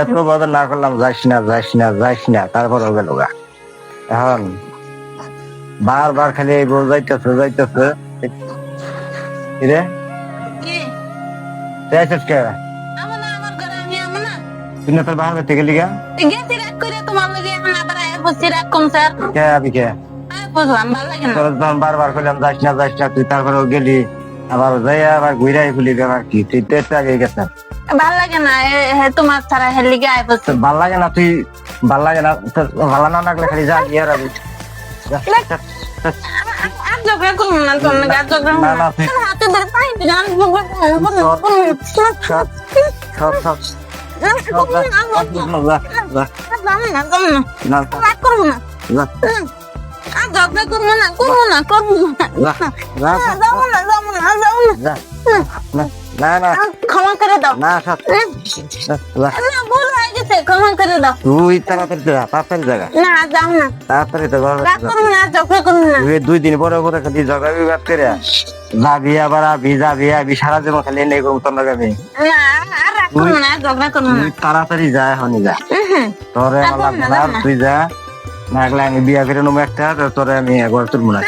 এত বদল না করলাম, যাইস না যাইস না যাইস না, তারপর হবে লোগা। এখন বারবার খালি এই বউ যাইতেছে যাইতেছে। কিরে কি যাইছিস কে? আমার ঘরে আমি না তুই না তোর বাহার করতে গেলি গা? গেছি রাগ করে তোমার লগে এখন আবার আয়া বসছি রাগ কম স্যার কে আবি কে? বুঝলাম ভালো লাগে না তোর যখন বারবার করলাম যাইস না যাইস না, তুই তারপরেও গেলি, আবার যাই আবার ঘুরাই খুলি ব্যাপার কি? তুই তো একটু আগে গেছে। ভাল লাগে না তোমার ছাড়া হের লিগে আয়া বসছি তোর ভাল লাগে না, তুই ভাল লাগে না, তোর ভালো না লাগলে খালি যা গিয়ে আর আবি। আর ঝগড়া করবো না তোর লগে আর ঝগড়া না, না, তুই- হাতে ধরে তাই জান সব সব সব যা, যা, যা, না, রাগ করবো না যা, আর ঝগড়া করবো না করবো না যা, যা, যা, যাবো না যা, না, না, না, ক্ষমা করে দাও না, সব, যা। না ভুল হয়ে গেছে ক্ষমা করে দাও তুই তাড়াতাড়ি যা, তাড়াতাড়ি জায়গা, না যাও না তাড়াতাড়ি তো ঘরে রাগ যা। করবো না আর ঝগড়া করবো না তুই 2 দিন পরে পরে খালি ঝগড়া বিবাদ করে যাবি আবার আবি যাবি আবি, সারা জীবন খালি এনে করবো তোর লগে আমি। না আর রাগ করবো না আর ঝগড়া করবো না তুই তাড়াতাড়ি যা, এখনই যা, তোরে যাবো আমার না, লাগবে না, যাবো না। তুই যা, না গেলে আমি বিয়া করে নেবো একটা, তোরে আমি একবার তুলবো না।